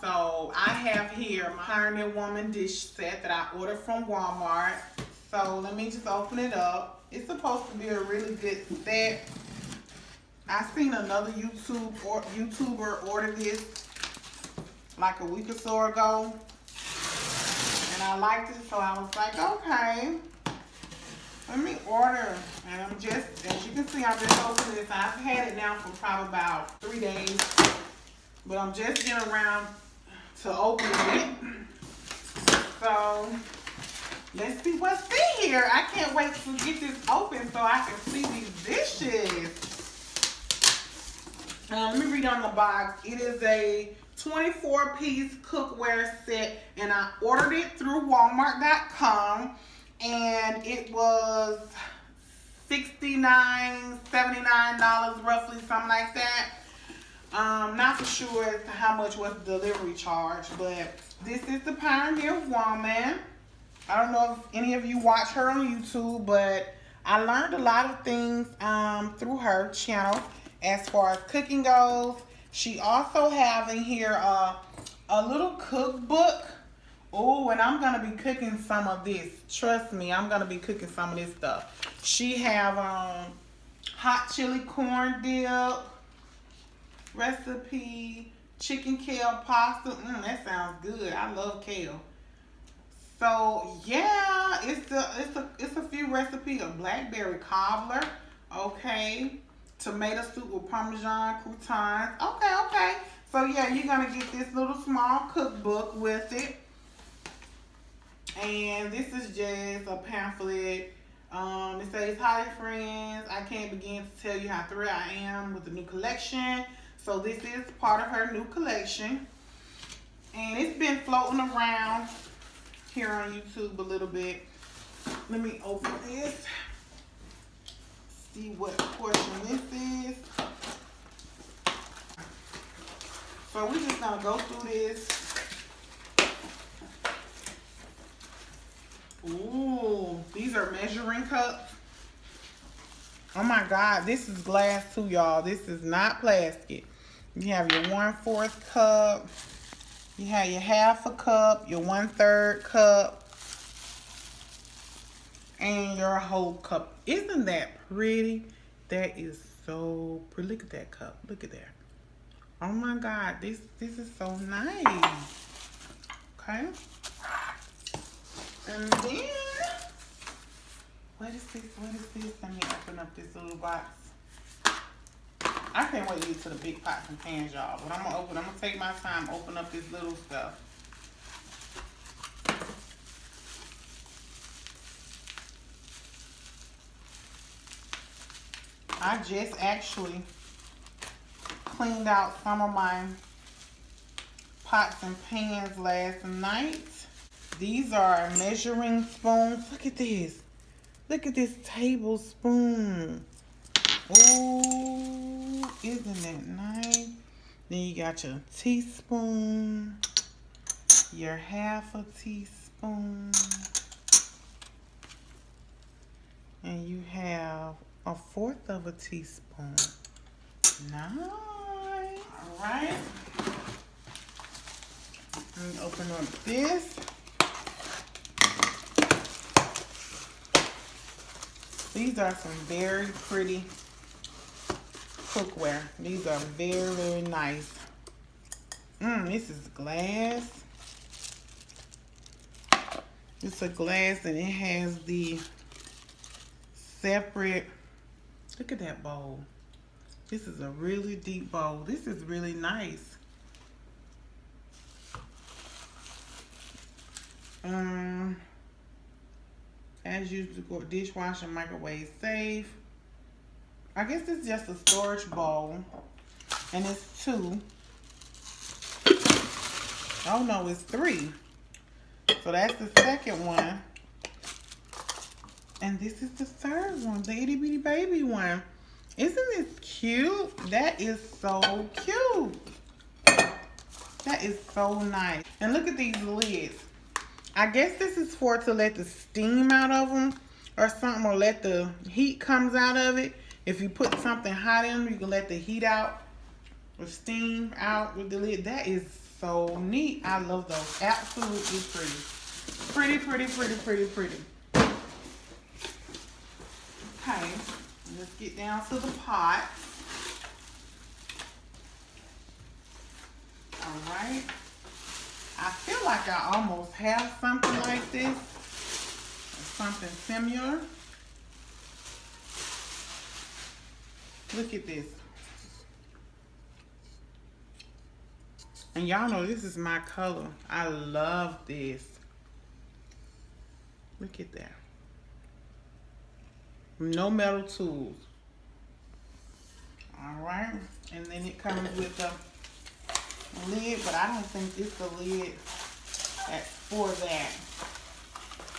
So I have here my Pioneer Woman dish set that I ordered from Walmart. So let me just open it up. It's supposed to be a really good set. I seen another YouTuber order this like a week or so ago, and I liked it, so I was like, okay, let me order. And I'm just, as you can see, I'm just opening this. I've had it now for probably about 3 days, but I'm just getting around to opening it. So let's see what's in here. I can't wait to get this open so I can see these dishes. Let me read on the box. It is a 24-piece cookware set, and I ordered it through Walmart.com, and it was $69, $79 roughly, something like that. Not for sure as to how much was the delivery charge, but this is the Pioneer Woman. I don't know if any of you watch her on YouTube, but I learned a lot of things through her channel as far as cooking goes. She also have in here a little cookbook. Oh, and I'm gonna be cooking some of this. Trust me, I'm gonna be cooking some of this stuff. She have hot chili corn dip recipe, chicken kale pasta. That sounds good. I love kale. So yeah, it's a few recipes of blackberry cobbler. Okay, tomato soup with Parmesan croutons. Okay. So yeah, you're gonna get this little small cookbook with it. And this is just a pamphlet. It says, "Hi friends, I can't begin to tell you how thrilled I am with the new collection." So this is part of her new collection. And it's been floating around here on YouTube a little bit. Let me open this. See what portion this is. So we're just gonna go through this. Ooh, these are measuring cups. Oh my God, this is glass too, y'all. This is not plastic. You have your 1/4 cup. You have your 1/2 cup, your 1/3 cup, and your whole cup. Isn't that pretty? That is so pretty. Look at that cup. Look at that. Oh my God, this is so nice. Okay. And then, what is this? Let me open up this little box. I can't wait to get to the big pots and pans, y'all. But I'm gonna take my time, open up this little stuff. I just actually cleaned out some of my pots and pans last night. These are measuring spoons. Look at this. Look at this tablespoon. Ooh, isn't that nice? Then you got your teaspoon, your 1/2 teaspoon, and you have 1/4 teaspoon. Nice. All right. Let me open up this. These are some very pretty cookware. These are very, very nice. This is glass. It's a glass and it has the separate. Look at that bowl. This is a really deep bowl. This is really nice. As usual, dishwasher, microwave safe. I guess it's just a storage bowl, and it's 2. Oh no, it's 3. So that's the second one, and this is the third one, the itty bitty baby one. Isn't this cute? That is so cute. That is so nice. And look at these lids. I guess this is to let the steam out of them or something, or let the heat comes out of it. If you put something hot in them, you can let the heat out or steam out with the lid. That is so neat. I love those. Absolutely pretty. Pretty, pretty, pretty, pretty, pretty. Okay, let's get down to the pot. All right. I feel like I almost have something like this. Something similar. Look at this. And y'all know this is my color. I love this. Look at that. No metal tools. All right. And then it comes with a lid, but I don't think it's the lid that's for that.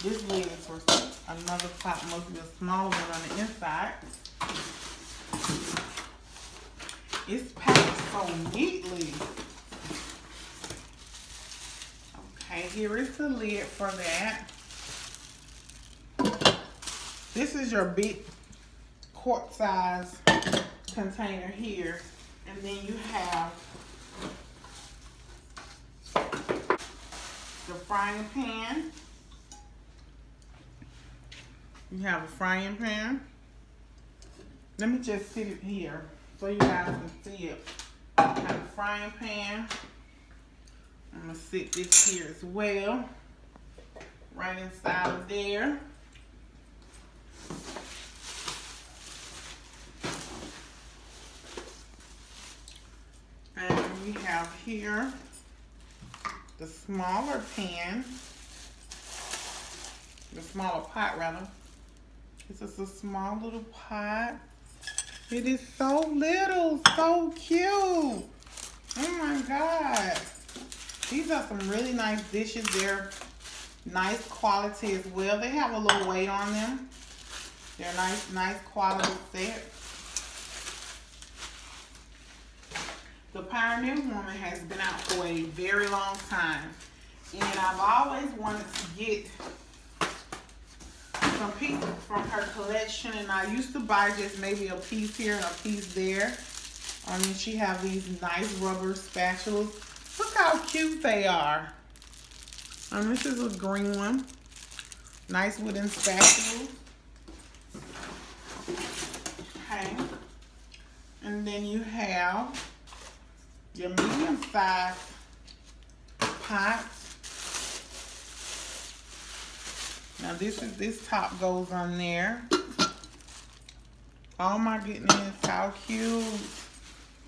This lid is for another pot, must be a smaller one on the inside. It's packed so neatly. Okay, here is the lid for that. This is your big quart size container here. And then you have the frying pan. You have a frying pan. Let me just sit it here so you guys can see it. You have a frying pan. I'm gonna sit this here as well. Right inside of there. And we have here the smaller pan. The smaller pot rather. This is a small little pot. It is so little, so cute. Oh my God. These are some really nice dishes. They're nice quality as well. They have a little weight on them. They're nice quality set. The Pioneer Woman has been out for a very long time. And I've always wanted to get some pieces from her collection, and I used to buy just maybe a piece here and a piece there. I mean, she have these nice rubber spatulas. Look how cute they are. And this is a green one. Nice wooden spatula. Okay. And then you have your medium-sized pot. Now this top goes on there. Oh my goodness, how cute.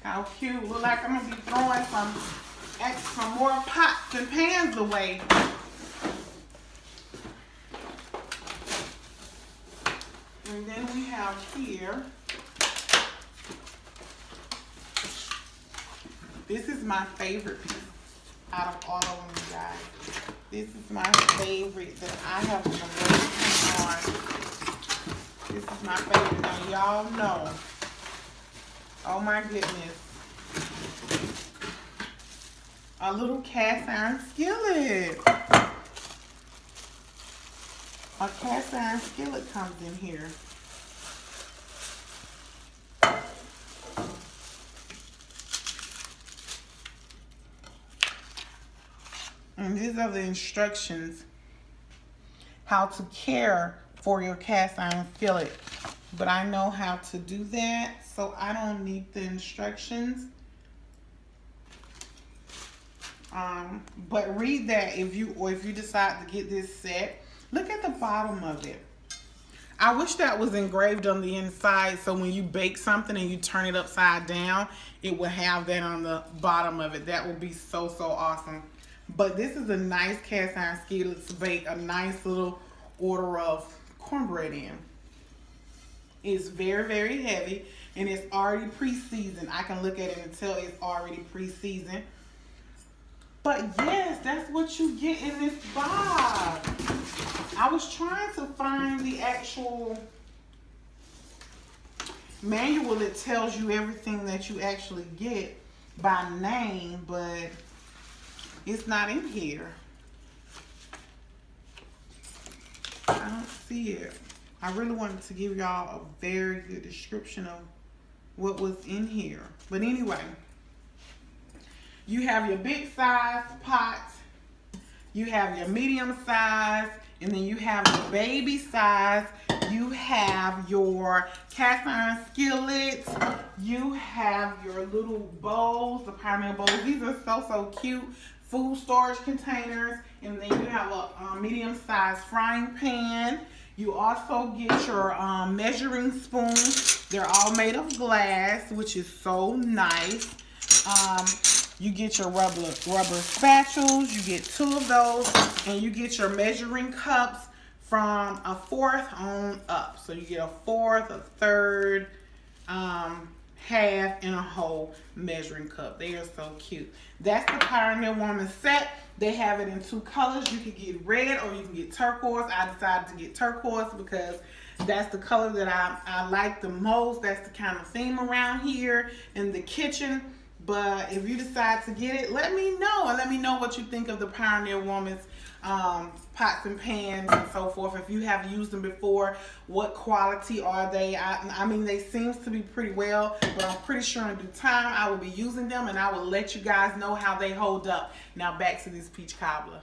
How cute. Look like I'm gonna be throwing some more pots and pans away. And then we have here, this is my favorite piece out of all of them, you guys. This is my favorite that I have been waiting on. This is my favorite. Now y'all know. Oh my goodness. A little cast iron skillet. A cast iron skillet comes in here. And these are the instructions how to care for your cast iron skillet. But I know how to do that, so I don't need the instructions. But read that if you decide to get this set. Look at the bottom of it. I wish that was engraved on the inside, so when you bake something and you turn it upside down, it will have that on the bottom of it. That would be so awesome. But this is a nice cast iron skillet to bake a nice little order of cornbread in. It's very heavy, and it's already pre-seasoned. I can look at it and tell it's already pre-seasoned. But yes, that's what you get in this box. I was trying to find the actual manual that tells you everything that you actually get by name, but it's not in here. I don't see it. I really wanted to give y'all a very good description of what was in here. But anyway, You have your big size pot, you have your medium size, and then you have your baby size. You have your cast iron skillets. You have your little bowls, the pioneer bowls. These are so cute. Food storage containers. And then you have a medium sized frying pan. You also get your measuring spoons. They're all made of glass, which is so nice. You get your rubber spatulas. You get 2 of those. And you get your measuring cups from a 4th on up. So you get a 4th, a 3rd, half, and a whole measuring cup. They are so cute. That's the Pioneer Woman set. They have it in 2 colors. You can get red or you can get turquoise. I decided to get turquoise because that's the color that I like the most. That's the kind of theme around here in the kitchen. But if you decide to get it, let me know. And let me know what you think of the Pioneer Woman's pots and pans and so forth. If you have used them before, what quality are they? I mean, they seem to be pretty well, but I'm pretty sure in due time I will be using them and I will let you guys know how they hold up. Now back to this peach cobbler.